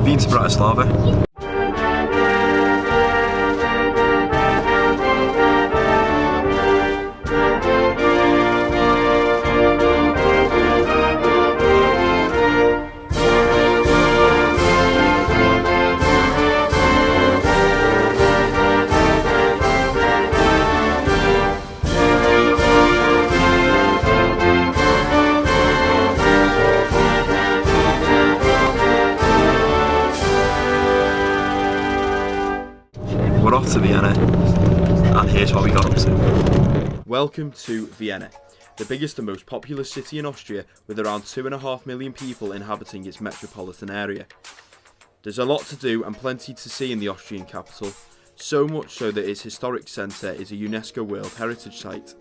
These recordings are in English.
Wien to Bratislava. We're off to Vienna, and here's what we got up to. Welcome to Vienna, the biggest and most populous city in Austria, with around 2.5 million people inhabiting its metropolitan area. There's a lot to do and plenty to see in the Austrian capital, so much so that its historic centre is a UNESCO World Heritage Site.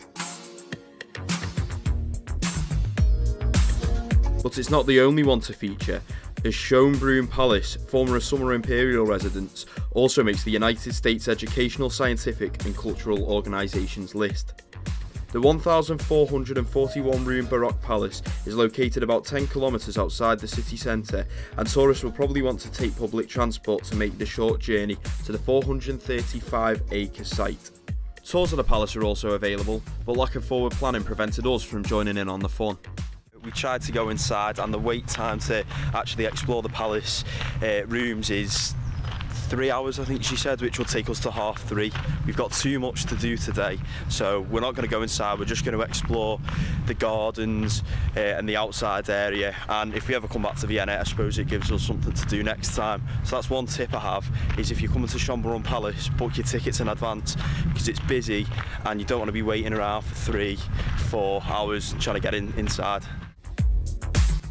But it's not the only one to feature, as Schönbrunn Palace, former summer imperial residence, also makes the United States Educational, Scientific and Cultural Organization's list. The 1,441 room Baroque palace is located about 10 kilometres outside the city centre, and tourists will probably want to take public transport to make the short journey to the 435 acre site. Tours of the palace are also available, but lack of forward planning prevented us from joining in on the fun. We tried to go inside, and the wait time to actually explore the palace rooms is 3 hours, I think she said, which will take us to 3:30. We've got too much to do today, so we're not going to go inside. We're just going to explore the gardens and the outside area, and if we ever come back to Vienna, I suppose it gives us something to do next time. So that's one tip I have, is if you're coming to Schönbrunn Palace, book your tickets in advance, because it's busy and you don't want to be waiting around for 3-4 hours trying to get inside.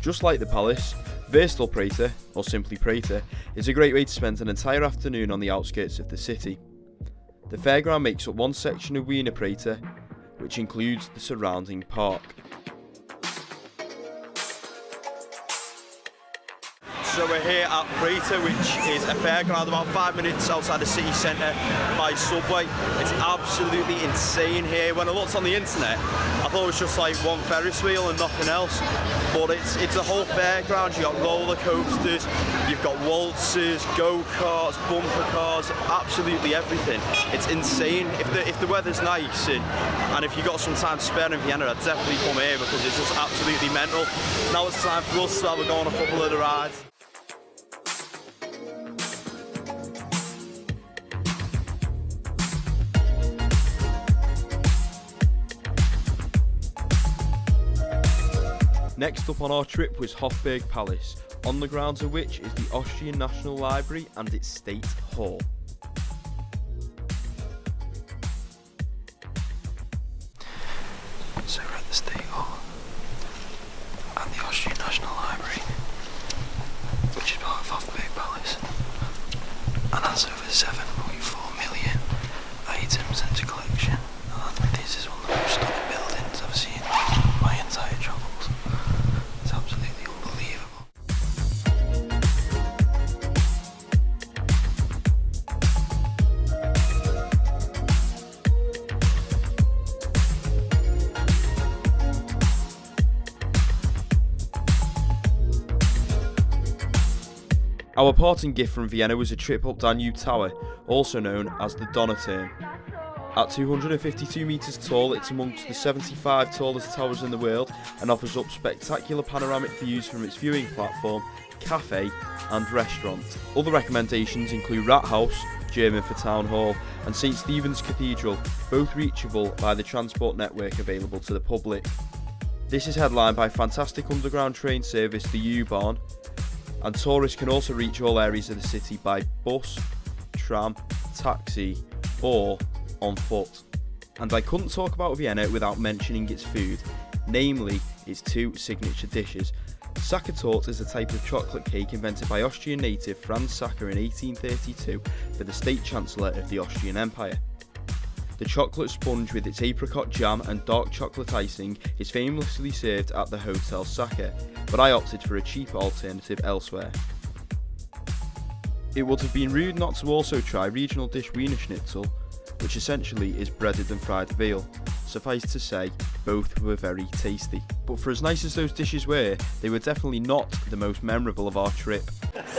Just like the palace, Verstelprater, or simply Prater, is a great way to spend an entire afternoon on the outskirts of the city. The fairground makes up one section of Wiener Prater, which includes the surrounding park. So we're here at Prater, which is a fairground about 5 minutes outside the city centre by subway. It's absolutely insane here. When I looked on the internet, I thought it was just like one Ferris wheel and nothing else. But it's a whole fairground. You've got roller coasters, you've got waltzers, go-karts, bumper cars, absolutely everything. It's insane. If the weather's nice and if you've got some time to spare in Vienna, I'd definitely come here because it's just absolutely mental. Now it's time for us to have a go on a couple of the rides. Next up on our trip was Hofburg Palace, on the grounds of which is the Austrian National Library and its State Hall. So we're at the State Hall and the Austrian National Library, which is part of Hofburg Palace, and has over 7.4 million items in its collection. And this is one of the most stunning buildings I've seen in my entire travels. It's absolutely unbelievable. Our parting gift from Vienna was a trip up Danube Tower, also known as the Donauturm. At 252 metres tall, it's amongst the 75 tallest towers in the world and offers up spectacular panoramic views from its viewing platform, cafe and restaurant. Other recommendations include Rathaus, German for Town Hall, and St Stephen's Cathedral, both reachable by the transport network available to the public. This is headlined by fantastic underground train service, the U-Bahn, and tourists can also reach all areas of the city by bus, tram, taxi or on foot. And I couldn't talk about Vienna without mentioning its food, namely its two signature dishes. Sachertorte is a type of chocolate cake invented by Austrian native Franz Sacher in 1832 for the State Chancellor of the Austrian Empire. The chocolate sponge with its apricot jam and dark chocolate icing is famously served at the Hotel Sacher, but I opted for a cheaper alternative elsewhere. It would have been rude not to also try regional dish wiener schnitzel, which essentially is breaded and fried veal. Suffice to say, both were very tasty. But for as nice as those dishes were, they were definitely not the most memorable of our trip.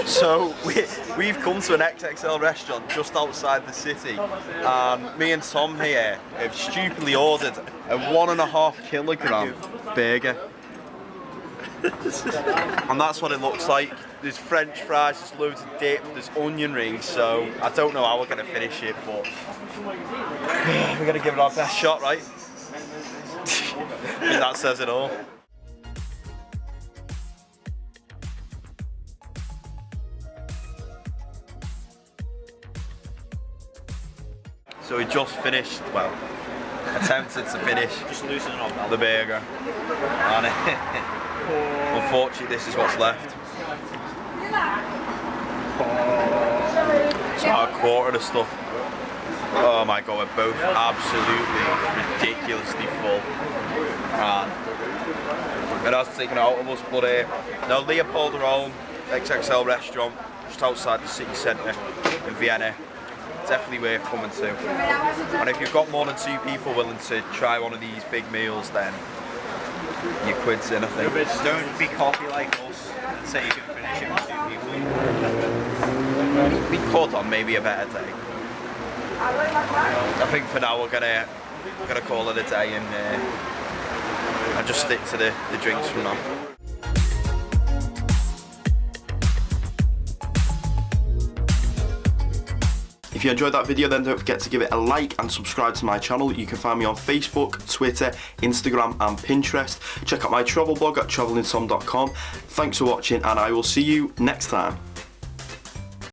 So we've come to an XXL restaurant just outside the city, and me and Tom here have stupidly ordered a 1.5 kilogram burger. And that's what it looks like. There's French fries, there's loads of dip, there's onion rings, so I don't know how we're going to finish it, but we're going to give it our best shot, right? I think that says it all. So we just finished, well, attempted to finish the burger. And unfortunately, this is what's left. It's about a quarter of the stuff. Oh my god, we're both absolutely ridiculously full. And it has taken out of us, but no, Leopold Rome XXL restaurant just outside the city centre in Vienna. Definitely worth coming to. And if you've got more than 2 people willing to try one of these big meals, then your quid's in, I think. Don't be cocky like us and say you can finish it with 2 people. We could on maybe a better day. I think for now we're gonna call it a day and just stick to the drinks from now. If you enjoyed that video, then don't forget to give it a like and subscribe to my channel. You can find me on Facebook, Twitter, Instagram and Pinterest. Check out my travel blog at travelingtom.com. Thanks for watching, and I will see you next time.